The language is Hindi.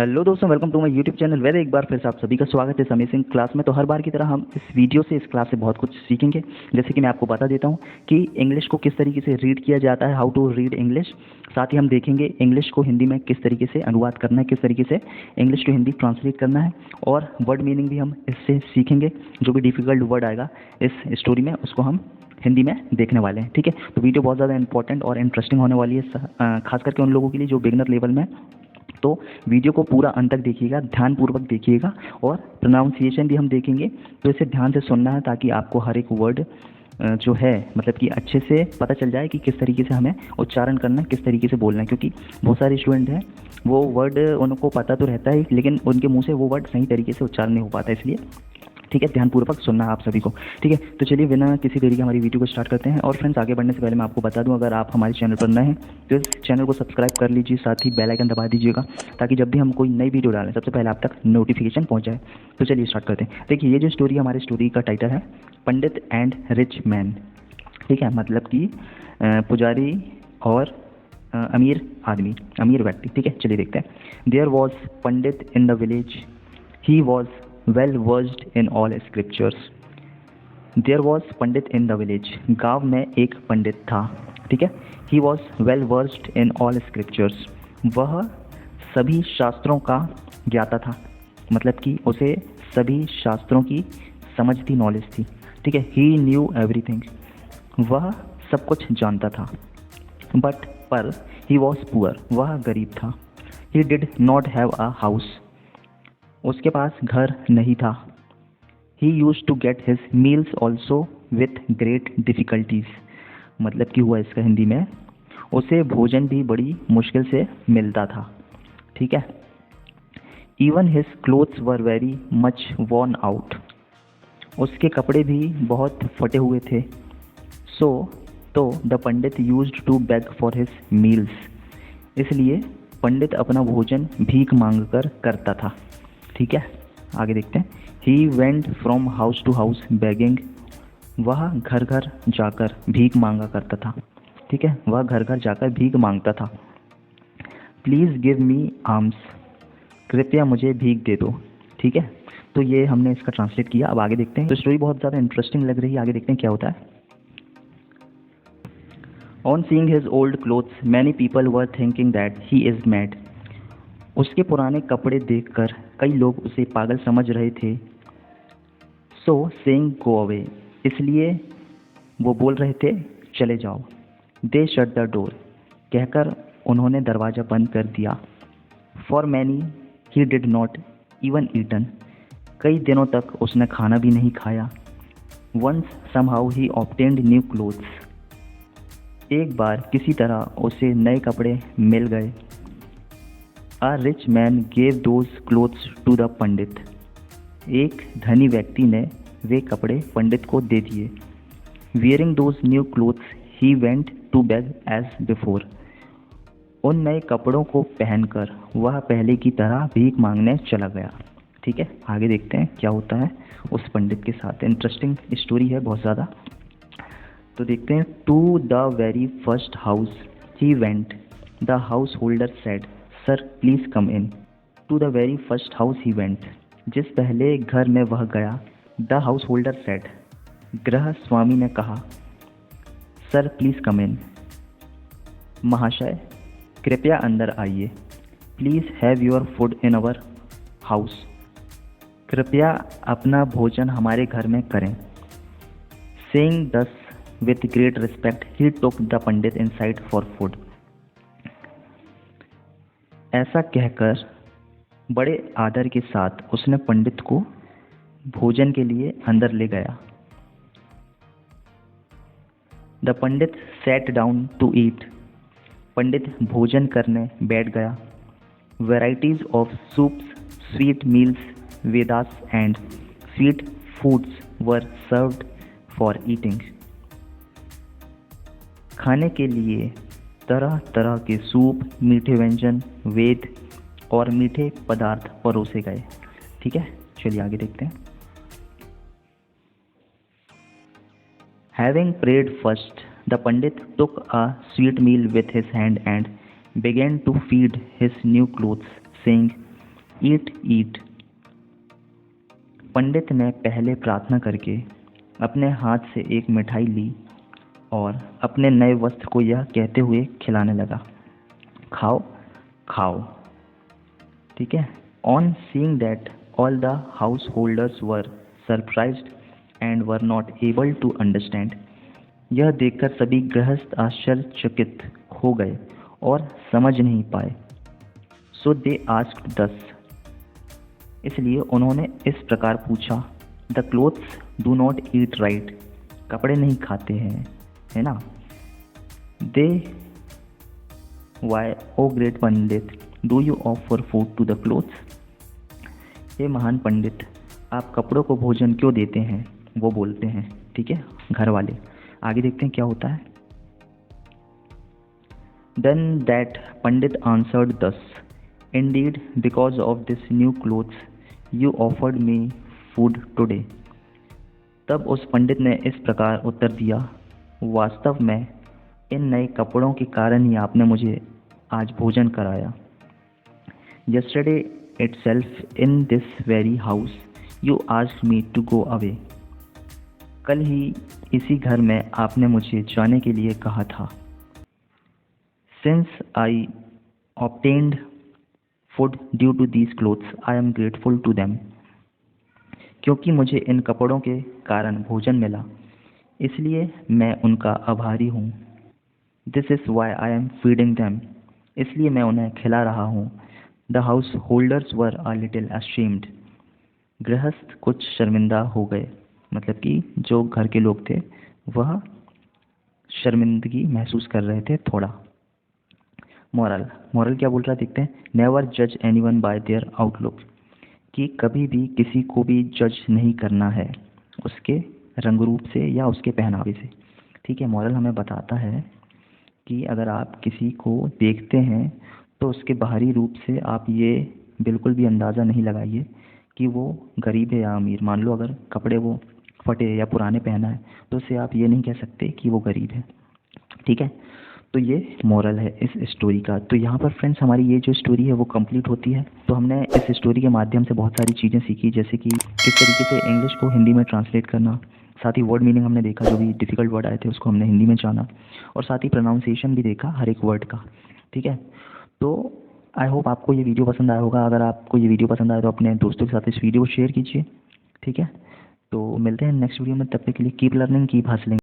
हेलो दोस्तों, welcome to my YouTube channel. Well, एक बार फिर से आप सभी का स्वागत है अमेजिंग क्लास में। तो हर बार की तरह हम इस वीडियो से, इस क्लास से बहुत कुछ सीखेंगे। जैसे कि मैं आपको बता देता हूं कि इंग्लिश को किस तरीके से रीड किया जाता है, हाउ टू रीड इंग्लिश। साथ ही हम देखेंगे इंग्लिश को हिंदी में किस तरीके से अनुवाद करना है, किस तरीके से इंग्लिश को हिंदी ट्रांसलेट करना है, और वर्ड मीनिंग भी हम इससे सीखेंगे। जो भी डिफ़िकल्ट वर्ड आएगा इस स्टोरी में, उसको हम हिंदी में देखने वाले हैं। ठीक है, तो वीडियो बहुत ज़्यादा इंपॉर्टेंट और इंटरेस्टिंग होने वाली है, खास करके उन लोगों के लिए जो बिगनर लेवल में। तो वीडियो को पूरा अंत तक देखिएगा, ध्यानपूर्वक देखिएगा, और प्रोनाउंसिएशन भी हम देखेंगे। तो इसे ध्यान से सुनना है ताकि आपको हर एक वर्ड जो है मतलब कि अच्छे से पता चल जाए कि किस तरीके से हमें उच्चारण करना है, किस तरीके से बोलना है। क्योंकि बहुत सारे स्टूडेंट हैं, वो वर्ड उनको पता तो रहता है लेकिन उनके मुंह से वो वर्ड सही तरीके से उच्चारण नहीं हो पाता। इसलिए ठीक है, ध्यानपूर्वक सुनना है आप सभी को। ठीक है, तो चलिए बिना किसी देरी के हमारी वीडियो को स्टार्ट करते हैं। और फ्रेंड्स, आगे बढ़ने से पहले मैं आपको बता दूं, अगर आप हमारे चैनल पर नए हैं तो इस चैनल को सब्सक्राइब कर लीजिए, साथ ही बेल आइकन दबा दीजिएगा ताकि जब भी हम कोई नई वीडियो डालें सबसे पहले आप तक नोटिफिकेशन पहुंच जाए। तो चलिए स्टार्ट करते हैं। देखिए, ये जो स्टोरी है, हमारी स्टोरी का टाइटल है पंडित एंड रिच मैन। ठीक है, मतलब कि पुजारी और अमीर आदमी, अमीर व्यक्ति। ठीक है, चलिए देखते हैं। There was pandit in the village, he was well versed in all scriptures. There was pandit in the village, गांव में एक पंडित था। ठीक है, he was well versed in all scriptures, वह सभी शास्त्रों का ज्ञाता था, मतलब कि उसे सभी शास्त्रों की समझ थी, नॉलेज थी। ठीक है, ही न्यू एवरीथिंग, वह सब कुछ जानता था। पर ही वॉज पुअर, वह गरीब था। He did not have a house, उसके पास घर नहीं था। He use to get his meals also with great difficulties, मतलब कि हुआ इसका हिंदी में, उसे भोजन भी बड़ी मुश्किल से मिलता था। ठीक है, even his clothes were very much worn out, उसके कपड़े भी बहुत फटे हुए थे। तो the pandit used to beg for his meals, इसलिए पंडित अपना भोजन भीख मांग कर करता था। ठीक है, आगे देखते हैं। He went from house to house begging, वह घर घर जाकर भीख मांगा करता था। ठीक है, वह घर घर जाकर भीख मांगता था। प्लीज़ गिव मी आर्म्स, कृपया मुझे भीख दे दो। ठीक है, तो ये हमने इसका ट्रांसलेट किया। अब आगे देखते हैं। तो स्टोरी बहुत ज़्यादा इंटरेस्टिंग लग रही है, आगे देखते हैं क्या होता है। On seeing his old clothes many people were thinking that he is mad, उसके पुराने कपड़े देखकर कई लोग उसे पागल समझ रहे थे। सो सेइंग गो अवे, इसलिए वो बोल रहे थे चले जाओ। दे शट द डोर, कहकर उन्होंने दरवाज़ा बंद कर दिया। For many he did not even eaten, कई दिनों तक उसने खाना भी नहीं खाया। Once somehow he obtained new clothes, एक बार किसी तरह उसे नए कपड़े मिल गए। A rich man gave those clothes to the पंडित, एक धनी व्यक्ति ने वे कपड़े पंडित को दे दिए। Wearing those new clothes, he went to beg as before, उन नए कपड़ों को पहनकर वह पहले की तरह भीख मांगने चला गया। ठीक है, आगे देखते हैं क्या होता है उस पंडित के साथ। इंटरेस्टिंग स्टोरी है बहुत ज़्यादा। तो देखते हैं। To the very first house he went, the householder said sir please come in. To the very first house he went, जिस पहले घर में वह गया। द हाउस होल्डर सेड, गृह स्वामी ने कहा। सर प्लीज़ कम इन, महाशय कृपया अंदर आइए। Please have your food in our house, कृपया अपना भोजन हमारे घर में करें। सेइंग दस with great respect he took the Pandit inside for food, ऐसा कहकर बड़े आदर के साथ उसने पंडित को भोजन के लिए अंदर ले गया। The pandit sat down to eat, पंडित भोजन करने बैठ गया। Varieties of soups, sweet meals, vadas and sweet foods were served for eating, खाने के लिए तरह तरह के सूप, मीठे व्यंजन, वेद और मीठे पदार्थ परोसे गए। ठीक है, चलिए आगे देखते हैं। Having prayed first, the pandit took a sweet meal with his hand and began to feed his new clothes, saying, eat eat. Pandit ने पहले प्रार्थना करके अपने हाथ से एक मिठाई ली और अपने नए वस्त्र को यह कहते हुए खिलाने लगा, खाओ खाओ। ठीक है। On seeing that all the householders were surprised and were not able to understand. यह देखकर सभी गृहस्थ आश्चर्यचकित हो गए और समझ नहीं पाए। सो दे आस्क्ड दस। इसलिए उन्होंने इस प्रकार पूछा, the clothes do not eat right. कपड़े नहीं खाते हैं, है ना। They why O great pandit do you offer food to the clothes. ये महान पंडित, आप कपड़ों को भोजन क्यों देते हैं, वो बोलते हैं। ठीक है, घर वाले। आगे देखते हैं क्या होता है। देन दैट पंडित आंसर्ड दस, Indeed because of this new clothes you offered me food today. तब उस पंडित ने इस प्रकार उत्तर दिया, वास्तव में इन नए कपड़ों के कारण ही आपने मुझे आज भोजन कराया। Yesterday itself in this very house you asked me to go away. कल ही इसी घर में आपने मुझे जाने के लिए कहा था। Since I obtained food due to these clothes I am grateful to them. क्योंकि मुझे इन कपड़ों के कारण भोजन मिला, इसलिए मैं उनका आभारी हूँ। This is why I am feeding them. इसलिए मैं उन्हें खिला रहा हूँ। The householders were a little ashamed. गृहस्थ कुछ शर्मिंदा हो गए, मतलब कि जो घर के लोग थे वह शर्मिंदगी महसूस कर रहे थे थोड़ा। मॉरल क्या बोल रहा है देखते हैं। नेवर जज एनीवन बाय देयर आउटलुक। कि कभी भी किसी को भी जज नहीं करना है उसके रंग रूप से या उसके पहनावे से। ठीक है। मॉरल हमें बताता है कि अगर आप किसी को देखते हैं तो उसके बाहरी रूप से आप ये बिल्कुल भी अंदाज़ा नहीं लगाइए कि वो गरीब है या अमीर। मान लो अगर कपड़े वो फटे या पुराने पहना है तो उससे आप ये नहीं कह सकते कि वो गरीब है। ठीक है। तो ये मॉरल है इस स्टोरी का। तो यहाँ पर फ्रेंड्स हमारी ये जो स्टोरी है वो कंप्लीट होती है। तो हमने इस स्टोरी के माध्यम से बहुत सारी चीज़ें सीखी, जैसे कि किस तरीके से इंग्लिश को हिंदी में ट्रांसलेट करना, साथ ही वर्ड मीनिंग हमने देखा, जो भी डिफ़िकल्ट वर्ड आए थे उसको हमने हिंदी में जाना, और साथ ही प्रोनाउंसिएशन भी देखा हर एक वर्ड का। ठीक है। तो आई होप आपको ये वीडियो पसंद आया होगा। अगर आपको ये वीडियो पसंद आए तो अपने दोस्तों के साथ इस वीडियो को शेयर कीजिए। ठीक है। तो मिलते हैं नेक्स्ट वीडियो में, तब तक के लिए कीप लर्निंग कीप हसलिंग।